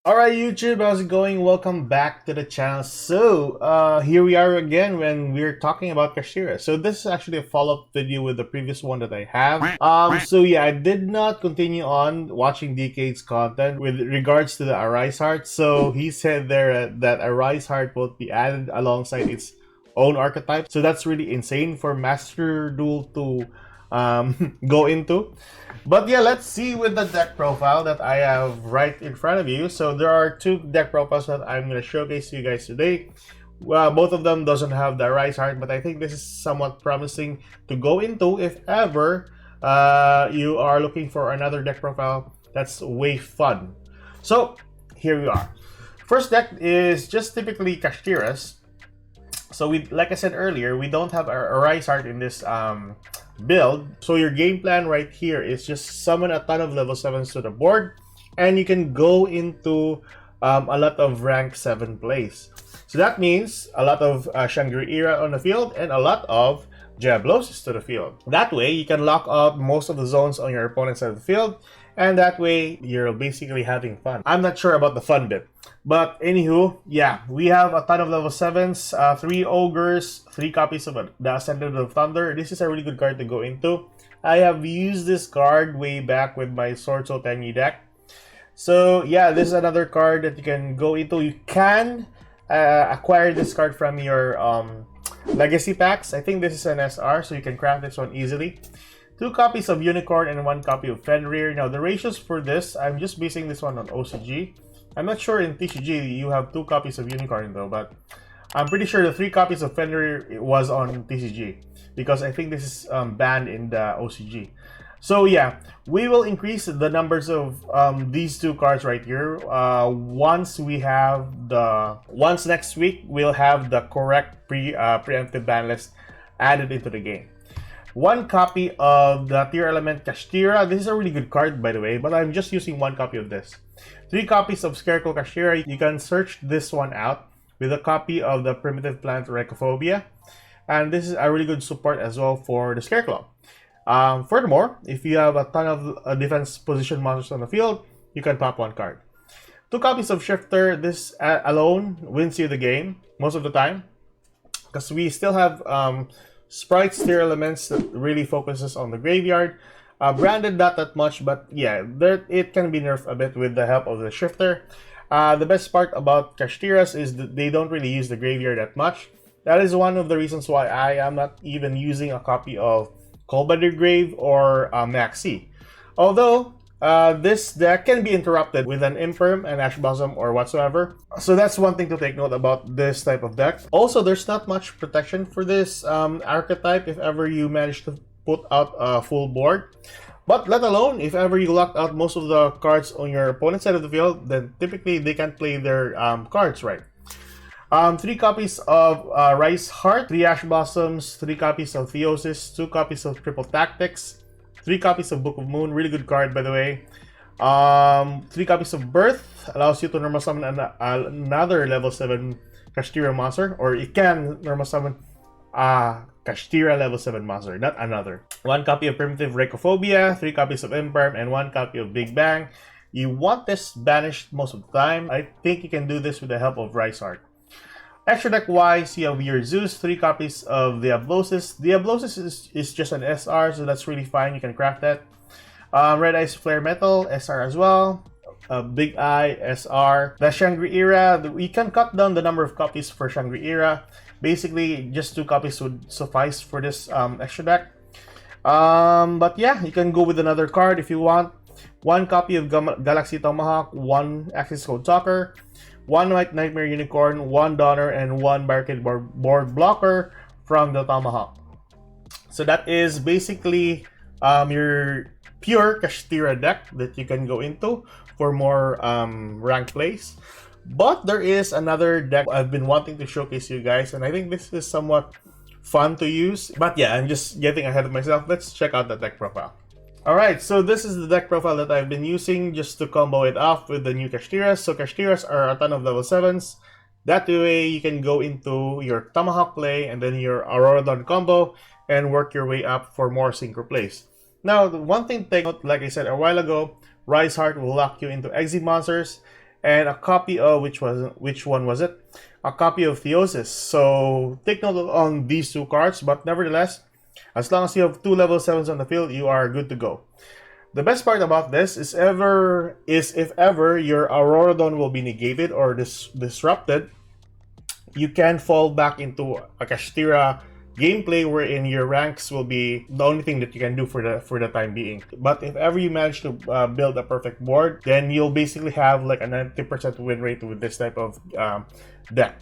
Alright YouTube, how's it going? Welcome back to the channel. So, here we are again when we're talking about Kashtira. So this is actually a follow-up video with the previous one that I have. So yeah, I did not continue on watching DK's content with regards to the Arise Heart. So he said there that Arise Heart will be added alongside its own archetype. So that's really insane for Master Duel to go into. But yeah, let's see with the deck profile that I have right in front of you. So there are two deck profiles that I'm going to showcase to you guys today. Well, both of them doesn't have the Rise Heart, but I think this is somewhat promising to go into if ever you are looking for another deck profile that's way fun. So here we are. First deck is just typically Kashtira's. So like I said earlier, we don't have a Rise Heart in this build. So your game plan right here is just summon a ton of level 7s to the board, and you can go into a lot of rank 7 plays. So that means a lot of Shangri-Ira on the field and a lot of Diablosis to the field. That way, you can lock out most of the zones on your opponent's side of the field, and that way, you're basically having fun. I'm not sure about the fun bit. But anywho, yeah, we have a ton of level 7s, 3 Ogres, 3 copies of the Ascendant of Thunder. This is a really good card to go into. I have used this card way back with my Sword Soul Tenyi deck. So yeah, this is another card that you can go into. You can acquire this card from your Legacy packs. I think this is an SR, so you can craft this one easily. 2 copies of Unicorn and 1 copy of Fenrir. Now the ratios for this, I'm just basing this one on OCG. I'm not sure in TCG you have 2 copies of Unicorn though, but I'm pretty sure the 3 copies of Fenrir was on TCG because I think this is banned in the OCG. So yeah, we will increase the numbers of these 2 cards right here. Once next week we'll have the correct preemptive ban list added into the game. 1 copy of the Tier Element Kashtira. This is a really good card, by the way, but I'm just using 1 copy of this. 3 copies of Scarecrow Kashtira. You can search this one out with a copy of the Primitive Plant Reichophobia. And this is a really good support as well for the Scarecrow. Furthermore, if you have a ton of defense position monsters on the field, you can pop 1 card. 2 copies of Shifter. This alone wins you the game most of the time, because we still have Sprites Tier Elements that really focuses on the graveyard. Branded not that much, but yeah, it can be nerfed a bit with the help of the Shifter. The best part about Kashtiras is that they don't really use the graveyard that much. That is one of the reasons why I am not even using a copy of Colbender Grave or Maxi. Although, this deck can be interrupted with an Imperm, an Ash Blossom, or whatsoever. So that's one thing to take note about this type of deck. Also, there's not much protection for this archetype if ever you manage to put out a full board. But let alone, if ever you locked out most of the cards on your opponent's side of the field, then typically they can't play their cards right. 3 copies of Rise Heart, 3 Ash Blossoms, 3 copies of Theosis, 2 copies of Triple Tactics, 3 copies of Book of Moon, really good card by the way. 3 copies of Birth, allows you to normal summon another level 7 Kashtira monster, or you can normal summon Kashtira level 7 monster, not another. 1 copy of Primitive Reichophobia, 3 copies of Imperm, and 1 copy of Big Bang. You want this banished most of the time. I think you can do this with the help of Rise Heart. Extra deck wise, you have your Zeus, 3 copies of Diablosis. Diablosis is just an SR, so that's really fine. You can craft that. Red Eyes Flare Metal, SR as well. Big Eye, SR. The Shangri-Ira, we can cut down the number of copies for Shangri-Ira. Basically, just 2 copies would suffice for this extra deck. But yeah, you can go with another card if you want. 1 copy of Galaxy Tomahawk, 1 Axis Code Talker, 1 White Nightmare Unicorn, 1 Donner, and 1 Barricade Board Blocker from the Tomahawk. So that is basically your pure Kashtira deck that you can go into for more ranked plays. But there is another deck I've been wanting to showcase you guys, and I think this is somewhat fun to use. But yeah, I'm just getting ahead of myself. Let's check out the deck profile. Alright, so this is the deck profile that I've been using just to combo it off with the new Kashtiras. So Kashtiras are a ton of level 7s. That way you can go into your Tomahawk play and then your Aurora Dawn combo and work your way up for more synchro plays. Now, the one thing to take note, like I said a while ago, Rise Heart will lock you into Exi monsters. and a copy of which one was it? A copy of Theosis. So take note on these two cards, but nevertheless, as long as you have 2 level 7s on the field, you are good to go. The best part about this is if ever your Auroradon will be negated or disrupted, you can fall back into a Kashtira gameplay wherein your ranks will be the only thing that you can do for the time being. But if ever you manage to build a perfect board, then you'll basically have like a 90% win rate with this type of deck.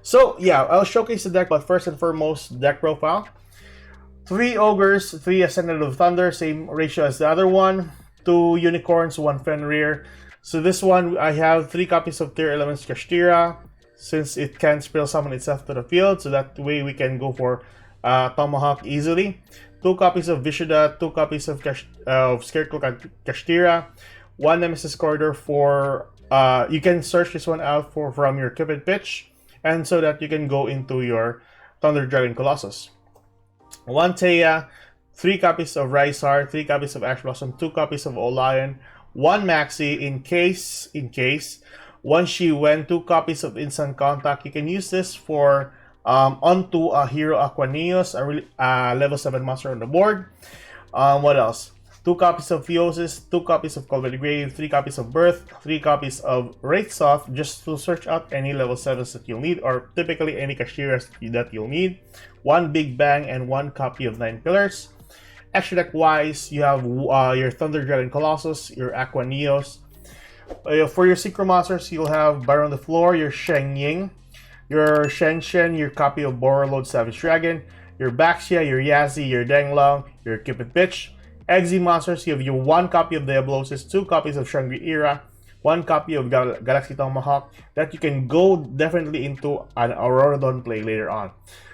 So yeah, I'll showcase the deck, but first and foremost, deck profile. 3 Ogres, 3 Ascendant of Thunder, same ratio as the other one. 2 Unicorns, 1 Fenrir. So this one, I have 3 copies of Tier Elements Kashtira, since it can spell summon itself to the field, so that way we can go for Tomahawk easily. 2 copies of Vishuda, 2 copies of Scarecrow Kashtira, 1 Nemesis Corridor for, you can search this one out from your Cupid Pitch, and so that you can go into your Thunder Dragon Colossus. 1 Taya, 3 copies of Rysar, 3 copies of Ash Blossom, 2 copies of Olion, 1 Maxi in case, 1 Shiwen, 2 copies of Instant Contact. You can use this for onto a Hero Aquanios, a level 7 monster on the board. What else? 2 copies of Theosis, 2 copies of Call by the Grave, 3 copies of Birth, 3 copies of Wraithsoft, just to search out any level 7s that you'll need, or typically any Kashtiras that you'll need. 1 Big Bang and 1 copy of 9 Pillars. Extra deck wise, you have your Thunder Dragon Colossus, your Aquanios. For your Synchro Monsters, you'll have Baron on the Floor, your Sheng Ying, your Shen Shen, your copy of Borreload Savage Dragon, your Baxia, your Yazi, your Denglong, your Cupid Pitch. Exi Monsters, you have your 1 copy of Diablosis, 2 copies of Shangri-Ira, 1 copy of Galaxy Tomahawk, that you can go definitely into an Auroradon play later on.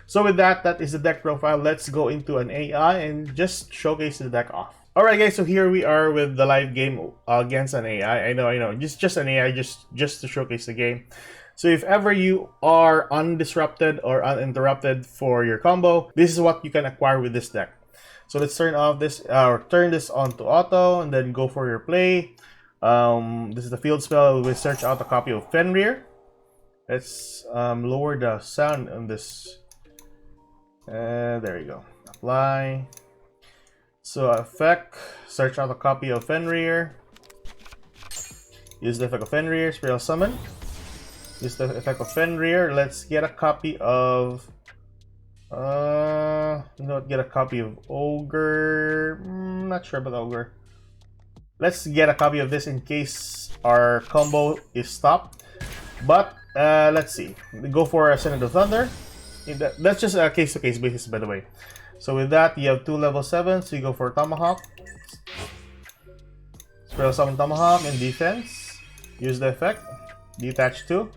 So with that, that is the deck profile. Let's go into an AI and just showcase the deck off. Alright guys, so here we are with the live game against an AI. I know, just an AI, just to showcase the game. So if ever you are undisrupted or uninterrupted for your combo, this is what you can acquire with this deck. So let's turn off this, or turn this on to auto, and then go for your play. This is the field spell. We'll search out a copy of Fenrir. Let's lower the sound on this. There you go. Apply. So effect, search out a copy of Fenrir. Use the effect of Fenrir, Spiral Summon. Use the effect of Fenrir. Let's get a copy of get a copy of Ogre. Not sure about Ogre. Let's get a copy of this in case our combo is stopped. But let's see. Go for Ascendant of Thunder. That's just a case-to-case basis, by the way. So with that, you have 2 level 7s, so you go for Tomahawk. Spiral Summon Tomahawk in defense. Use the effect. Detach 2.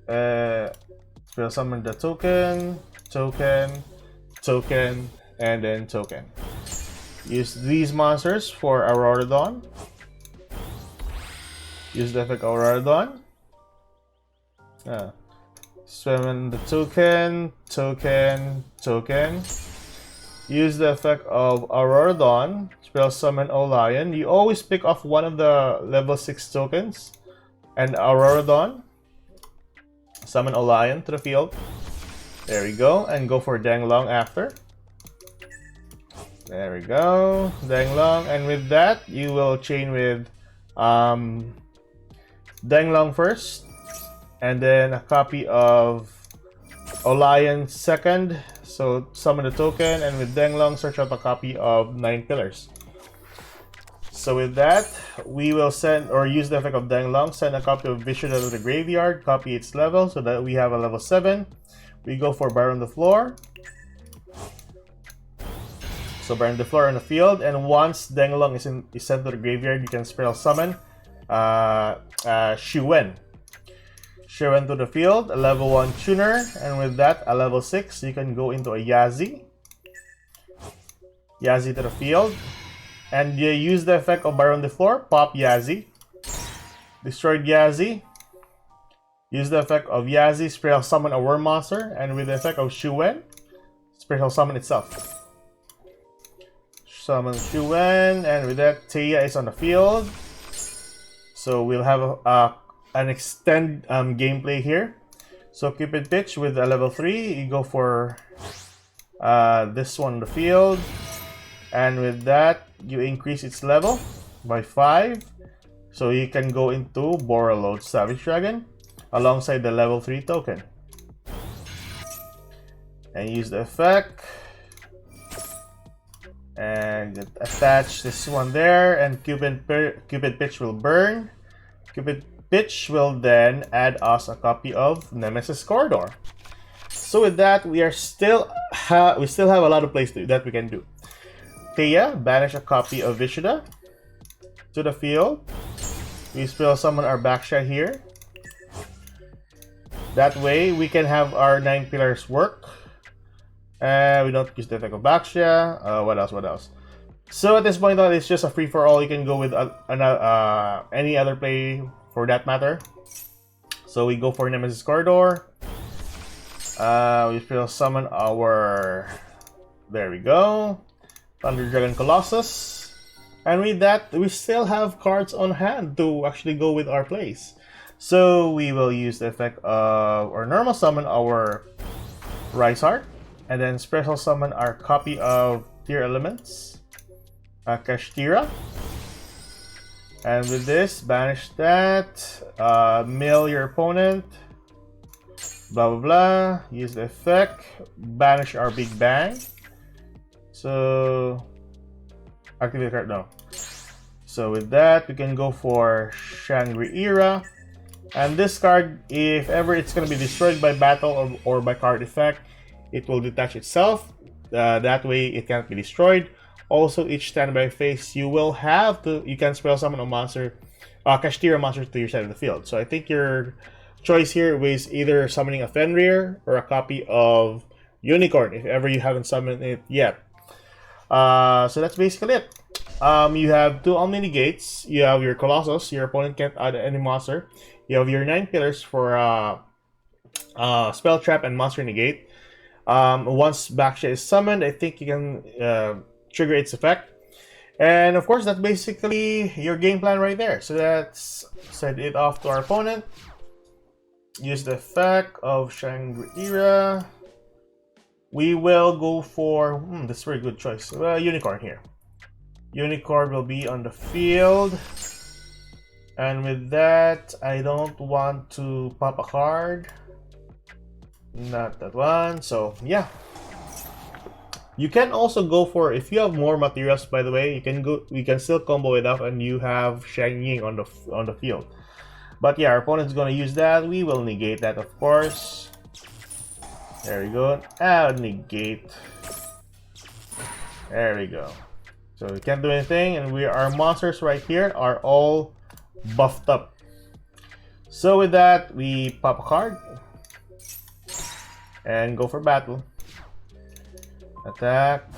Spiral Summon the token, and then token. Use these monsters for Auroradon. Use the effect Auroradon. Summon the token. Use the effect of Auroradon. Spell Summon Olion. You always pick off one of the level 6 tokens. And Auroradon. Summon Olion to the field. There we go. And go for Denglong after. There we go. Denglong. And with that, you will chain with Denglong first. And then a copy of Olion second. So summon the token, and with Denglong, search out a copy of 9 Pillars. So with that, we will send or use the effect of Denglong, send a copy of Vision out of the graveyard, copy its level so that we have a level 7. We go for Baron on the Floor. So Baron on the Floor on the field, and once Denglong is sent to the graveyard, you can spell summon Shiwen. Shiwen to the field, a level 1 tuner, and with that, a level 6, you can go into a Yazi. Yazi to the field, and you use the effect of Baron on the Floor, pop Yazi. Destroyed Yazi. Use the effect of Yazi, Spell Summon a Worm Monster, and with the effect of Shiwen, Spell Summon itself. Summon Shiwen, and with that, Taya is on the field. So we'll have an extend gameplay here. So Cupid Pitch with a level 3, you go for this one on the field, and with that you increase its level by 5, so you can go into Borreload Savage Dragon alongside the level 3 token and use the effect and attach this one there, and Cupid Pitch will burn. Cupid Pitch will then add us a copy of Nemesis Corridor. So with that, we still have a lot of plays that we can do. Thea, banish a copy of Vishuda to the field. We still summon our Baksha here. That way, we can have our 9 pillars work. We don't use the effect of Baksha. What else? So at this point, it's just a free-for-all. You can go with any other play for that matter. So we go for Nemesis Corridor. We still summon our... There we go. Thunder Dragon Colossus. And with that, we still have cards on hand to actually go with our plays. So we will use the effect of, or normal summon our Rise Heart, and then special summon our copy of Tier Elements, Kashtira. And with this, banish that, mill your opponent, blah blah blah, use the effect, banish our Big Bang. So, activate the card, no. So with that, we can go for Shangri-Era. And this card, if ever it's going to be destroyed by battle or by card effect, it will detach itself. That way, it can't be destroyed. Also, each standby phase, you can spell summon a monster, Kashtira monster to your side of the field. So I think your choice here was either summoning a Fenrir or a copy of Unicorn, if ever you haven't summoned it yet. So that's basically it. You have 2 Omni Gates. You have your Colossus. Your opponent can't add any monster. You have your 9 pillars for Spell Trap and Monster Negate. Once Baksha is summoned, I think you can trigger its effect. And of course, that's basically your game plan right there. So let's send it off to our opponent. Use the effect of Shangri-Era. We will go for, that's a very good choice, Unicorn here. Unicorn will be on the field. And with that, I don't want to pop a card. Not that one. So yeah. You can also go for, if you have more materials, by the way, we can still combo it up and you have Shang Ying on the field. But yeah, our opponent's gonna use that. We will negate that, of course. There we go. Negate. There we go. So we can't do anything, and our monsters right here are all buffed up. So with that, we pop a card and go for battle. Attack,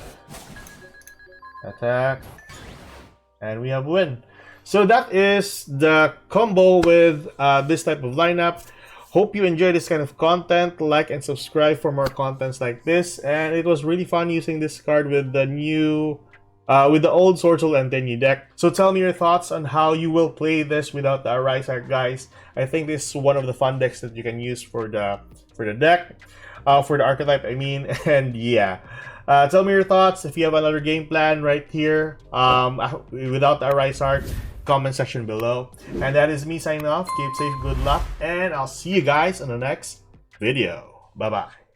attack, and we have win. So that is the combo with this type of lineup. Hope you enjoy this kind of content. Like and subscribe for more contents like this. And it was really fun using this card with the new, with the old Sword Soul and Tenyu deck. So tell me your thoughts on how you will play this without the Rise Art, guys. I think this is one of the fun decks that you can use for the deck, for the archetype, I mean. And yeah. Tell me your thoughts. If you have another game plan right here, without the Rise Art, comment section below. And that is me signing off. Keep safe, good luck, and I'll see you guys in the next video. Bye bye.